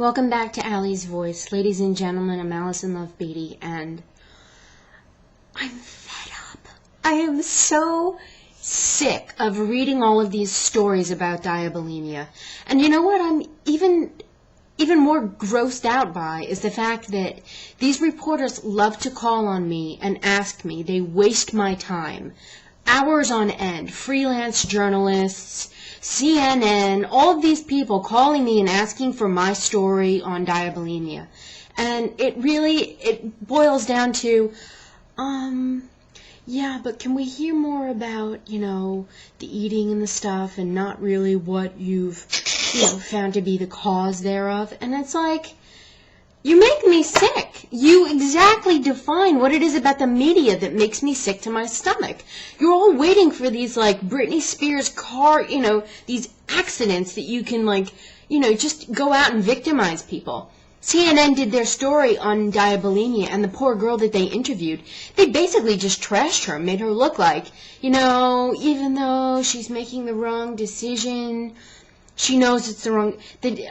Welcome back to Allie's Voice. Ladies and gentlemen, I'm Allison Love Beatty, and I'm fed up. I am so sick of reading all of these stories about diabulemia. And you know what I'm even more grossed out by is the fact that these reporters love to call on me and ask me. They waste my time. Hours on end. Freelance journalists, CNN, all of these people calling me and asking for my story on diabulemia. And it boils down to, yeah, but can we hear more about, the eating and the stuff and not really what you've, found to be the cause thereof? And it's like, you make me sick. You exactly define what it is about the media that makes me sick to my stomach. You're all waiting for these, Britney Spears car, these accidents that you can, just go out and victimize people. CNN did their story on diabulemia, and the poor girl that they interviewed, they basically just trashed her, made her look like, even though she's making the wrong decision, she knows it's the wrong...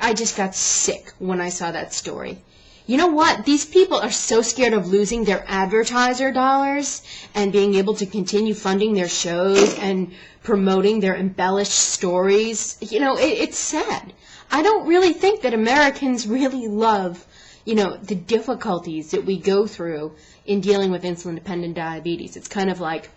I just got sick when I saw that story. You know what? These people are so scared of losing their advertiser dollars and being able to continue funding their shows and promoting their embellished stories. It's sad. I don't really think that Americans really love, the difficulties that we go through in dealing with insulin-dependent diabetes. It's kind of like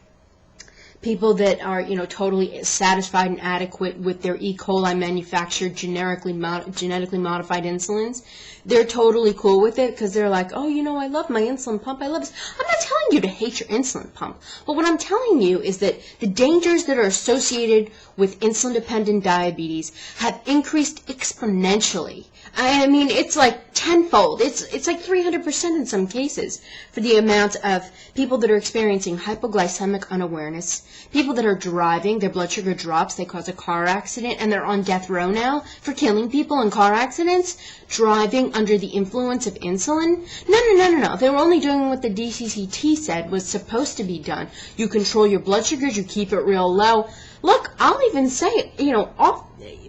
people that are, totally satisfied and adequate with their E.coli manufactured genetically modified insulins. They're totally cool with it because they're like, oh, I love my insulin pump. I love this. I'm not telling you to hate your insulin pump. But what I'm telling you is that the dangers that are associated with insulin-dependent diabetes have increased exponentially. I mean, it's like tenfold. It's like 300% in some cases for the amount of people that are experiencing hypoglycemic unawareness, people that are driving, their blood sugar drops, they cause a car accident, and they're on death row now for killing people in car accidents, driving under the influence of insulin. No. They were only doing what the DCCT said was supposed to be done. You control your blood sugars, you keep it real low. Look, I'll even say,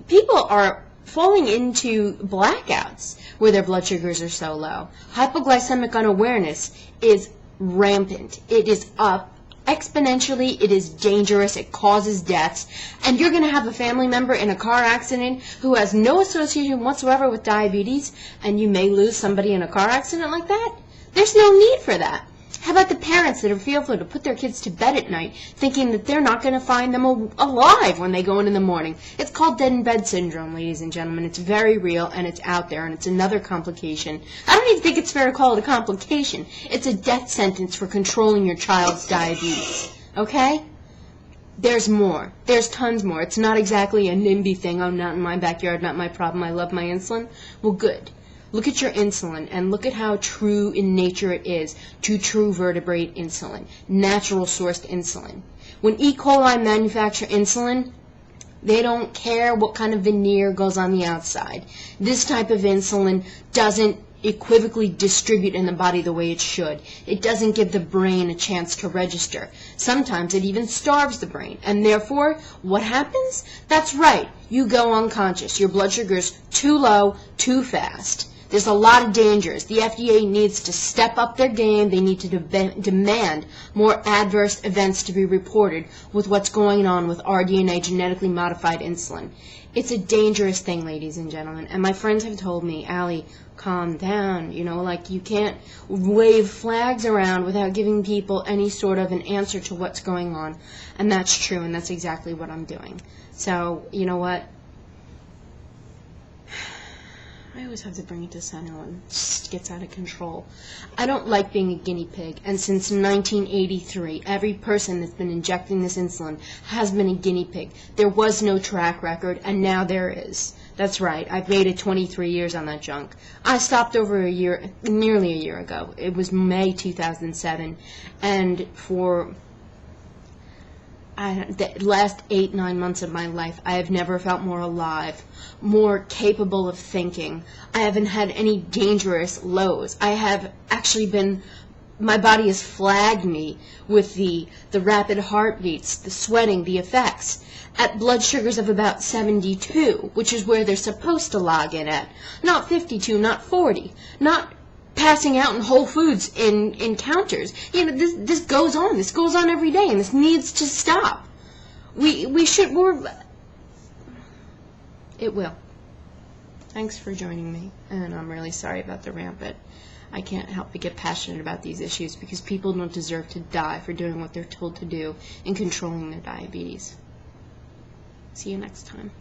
people are falling into blackouts where their blood sugars are so low. Hypoglycemic unawareness is rampant. It is up exponentially. It is dangerous. It causes deaths. And you're going to have a family member in a car accident who has no association whatsoever with diabetes, and you may lose somebody in a car accident like that? There's no need for that. How about the parents that are fearful to put their kids to bed at night thinking that they're not going to find them alive when they go in the morning? It's called dead in bed syndrome, ladies and gentlemen. It's very real, and it's out there, and it's another complication. I don't even think it's fair to call it a complication. It's a death sentence for controlling your child's diabetes. Okay? There's more. There's tons more. It's not exactly a NIMBY thing. Oh, not in my backyard, not my problem. I love my insulin. Well, good. Look at your insulin and look at how true in nature it is to true vertebrate insulin, natural sourced insulin. When E. coli manufacture insulin, they don't care what kind of veneer goes on the outside. This type of insulin doesn't equivocally distribute in the body the way it should. It doesn't give the brain a chance to register. Sometimes it even starves the brain. And therefore, what happens? That's right. You go unconscious. Your blood sugar's too low, too fast. There's a lot of dangers. The FDA needs to step up their game. They need to demand more adverse events to be reported with what's going on with rDNA genetically modified insulin. It's a dangerous thing, ladies and gentlemen. And my friends have told me, Allie, calm down. You can't wave flags around without giving people any sort of an answer to what's going on. And that's true, and that's exactly what I'm doing. So, you know what? I always have to bring it to center when it just gets out of control. I don't like being a guinea pig, and since 1983, every person that's been injecting this insulin has been a guinea pig. There was no track record, and now there is. That's right, I've waited 23 years on that junk. I stopped nearly a year ago. It was May 2007, and for the last 8-9 months of my life, I have never felt more alive, more capable of thinking. I haven't had any dangerous lows. I have actually been my body has flagged me with the rapid heartbeats, the sweating, the effects, at blood sugars of about 72, which is where they're supposed to log in at. Not 52, not 40, not passing out in Whole Foods in counters. You know, this goes on. This goes on every day, and this needs to stop. It will. Thanks for joining me, and I'm really sorry about the rant, but I can't help but get passionate about these issues because people don't deserve to die for doing what they're told to do and controlling their diabetes. See you next time.